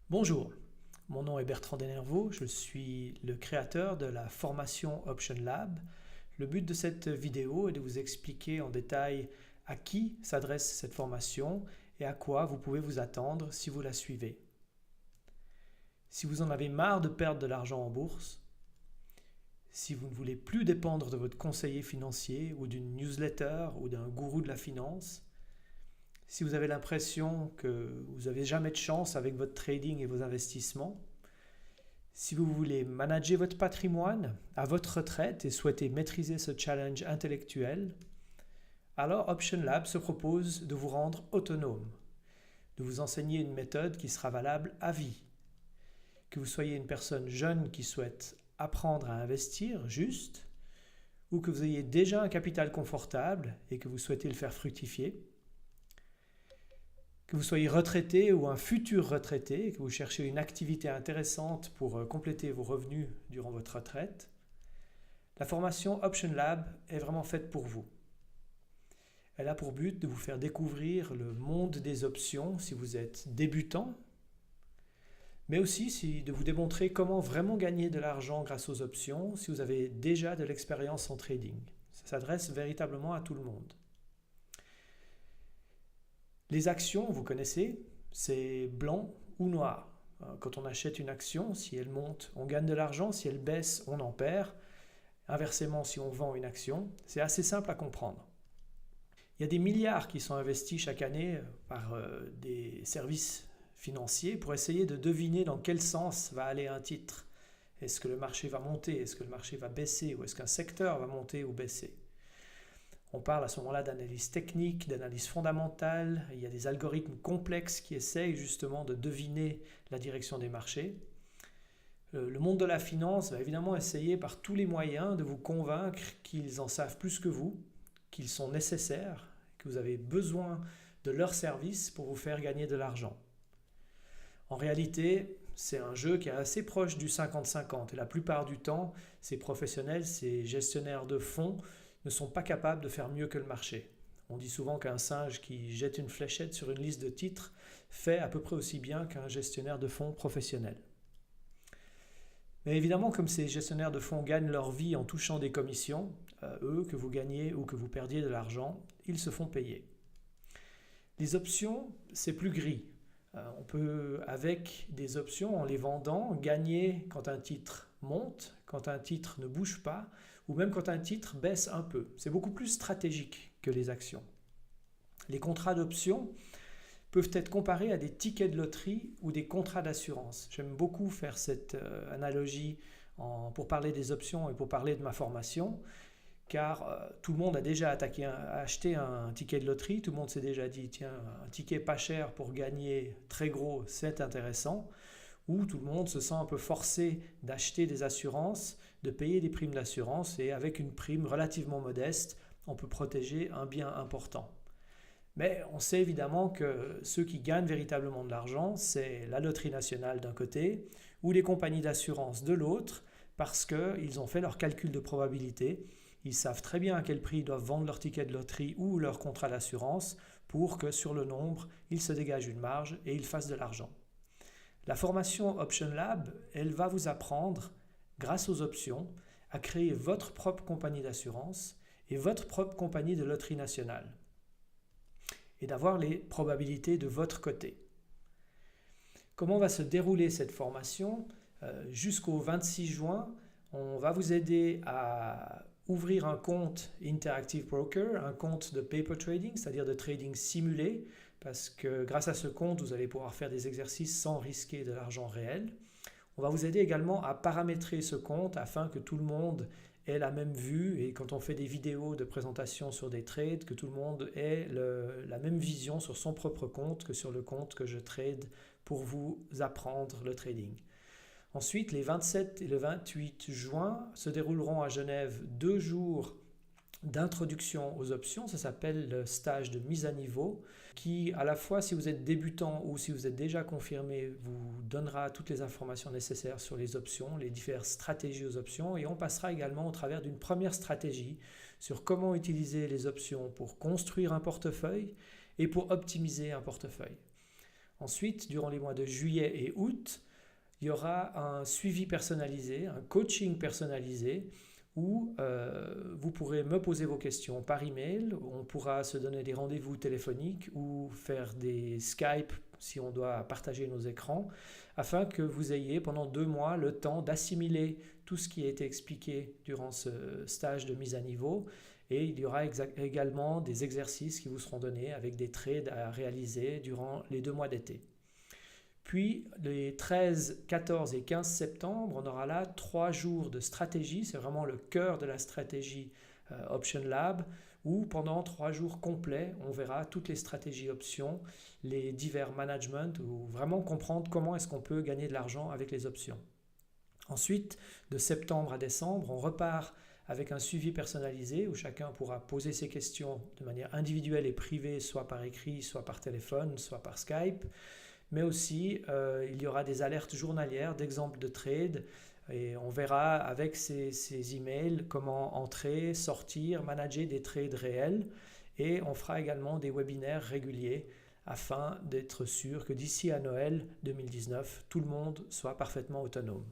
Bonjour, mon nom est Bertrand Denervaux, je suis le créateur de la formation Option Lab. Le but de cette vidéo est de vous expliquer en détail à qui s'adresse cette formation et à quoi vous pouvez vous attendre si vous la suivez. Si vous en avez marre de perdre de l'argent en bourse, si vous ne voulez plus dépendre de votre conseiller financier ou d'une newsletter ou d'un gourou de la finance, si vous avez l'impression que vous n'avez jamais de chance avec votre trading et vos investissements, si vous voulez manager votre patrimoine à votre retraite et souhaitez maîtriser ce challenge intellectuel, alors Option Lab se propose de vous rendre autonome, de vous enseigner une méthode qui sera valable à vie. Que vous soyez une personne jeune qui souhaite apprendre à investir juste, ou que vous ayez déjà un capital confortable et que vous souhaitez le faire fructifier, que vous soyez retraité ou un futur retraité, que vous cherchez une activité intéressante pour compléter vos revenus durant votre retraite, la formation Option Lab est vraiment faite pour vous. Elle a pour but de vous faire découvrir le monde des options si vous êtes débutant, mais aussi de vous démontrer comment vraiment gagner de l'argent grâce aux options si vous avez déjà de l'expérience en trading. Ça s'adresse véritablement à tout le monde. Les actions, vous connaissez, c'est blanc ou noir. Quand on achète une action, si elle monte, on gagne de l'argent, si elle baisse, on en perd. Inversement, si on vend une action, c'est assez simple à comprendre. Il y a des milliards qui sont investis chaque année par des services financiers pour essayer de deviner dans quel sens va aller un titre. Est-ce que le marché va monter? Est-ce que le marché va baisser? Ou est-ce qu'un secteur va monter ou baisser? On parle à ce moment-là d'analyse technique, d'analyse fondamentale. Il y a des algorithmes complexes qui essayent justement de deviner la direction des marchés. Le monde de la finance va évidemment essayer par tous les moyens de vous convaincre qu'ils en savent plus que vous, qu'ils sont nécessaires, que vous avez besoin de leurs services pour vous faire gagner de l'argent. En réalité, c'est un jeu qui est assez proche du 50-50 et la plupart du temps, ces professionnels, ces gestionnaires de fonds ne sont pas capables de faire mieux que le marché. On dit souvent qu'un singe qui jette une fléchette sur une liste de titres fait à peu près aussi bien qu'un gestionnaire de fonds professionnel. Mais évidemment, comme ces gestionnaires de fonds gagnent leur vie en touchant des commissions, eux, que vous gagniez ou que vous perdiez de l'argent, ils se font payer. Les options, c'est plus gris. On peut, avec des options, en les vendant, gagner quand un titre monte, quand un titre ne bouge pas, ou même quand un titre baisse un peu. C'est beaucoup plus stratégique que les actions. Les contrats d'options peuvent être comparés à des tickets de loterie ou des contrats d'assurance. J'aime beaucoup faire cette analogie pour parler des options et pour parler de ma formation, car tout le monde a déjà acheté un ticket de loterie, tout le monde s'est déjà dit, tiens, un ticket pas cher pour gagner très gros, c'est intéressant, ou tout le monde se sent un peu forcé d'acheter des assurances, de payer des primes d'assurance, et avec une prime relativement modeste, on peut protéger un bien important. Mais on sait évidemment que ceux qui gagnent véritablement de l'argent, c'est la loterie nationale d'un côté, ou les compagnies d'assurance de l'autre, parce qu'ils ont fait leur calcul de probabilité. Ils savent très bien à quel prix ils doivent vendre leur ticket de loterie ou leur contrat d'assurance pour que sur le nombre, ils se dégagent une marge et ils fassent de l'argent. La formation Option Lab, elle va vous apprendre, grâce aux options, à créer votre propre compagnie d'assurance et votre propre compagnie de loterie nationale et d'avoir les probabilités de votre côté. Comment va se dérouler cette formation? Jusqu'au 26 juin, on va vous aider à ouvrir un compte Interactive Broker, un compte de paper trading, c'est-à-dire de trading simulé, parce que grâce à ce compte, vous allez pouvoir faire des exercices sans risquer de l'argent réel. On va vous aider également à paramétrer ce compte afin que tout le monde ait la même vue et quand on fait des vidéos de présentation sur des trades, que tout le monde ait la même vision sur son propre compte que sur le compte que je trade pour vous apprendre le trading. Ensuite, les 27 et le 28 juin se dérouleront à Genève 2 jours d'introduction aux options. Ça s'appelle le stage de mise à niveau qui, à la fois si vous êtes débutant ou si vous êtes déjà confirmé, vous donnera toutes les informations nécessaires sur les options, les diverses stratégies aux options et on passera également au travers d'une première stratégie sur comment utiliser les options pour construire un portefeuille et pour optimiser un portefeuille. Ensuite, durant les mois de juillet et août, il y aura un suivi personnalisé, un coaching personnalisé où vous pourrez me poser vos questions par email, on pourra se donner des rendez-vous téléphoniques ou faire des Skype si on doit partager nos écrans, afin que vous ayez pendant 2 mois le temps d'assimiler tout ce qui a été expliqué durant ce stage de mise à niveau. Et il y aura également des exercices qui vous seront donnés avec des trades à réaliser durant les 2 mois d'été. Puis les 13, 14 et 15 septembre, on aura là 3 jours de stratégie, c'est vraiment le cœur de la stratégie Option Lab, où pendant 3 jours complets, on verra toutes les stratégies options, les divers managements, ou vraiment comprendre comment est-ce qu'on peut gagner de l'argent avec les options. Ensuite, de septembre à décembre, on repart avec un suivi personnalisé où chacun pourra poser ses questions de manière individuelle et privée, soit par écrit, soit par téléphone, soit par Skype. Mais aussi, il y aura des alertes journalières d'exemples de trades et on verra avec ces emails comment entrer, sortir, manager des trades réels et on fera également des webinaires réguliers afin d'être sûr que d'ici à Noël 2019, tout le monde soit parfaitement autonome.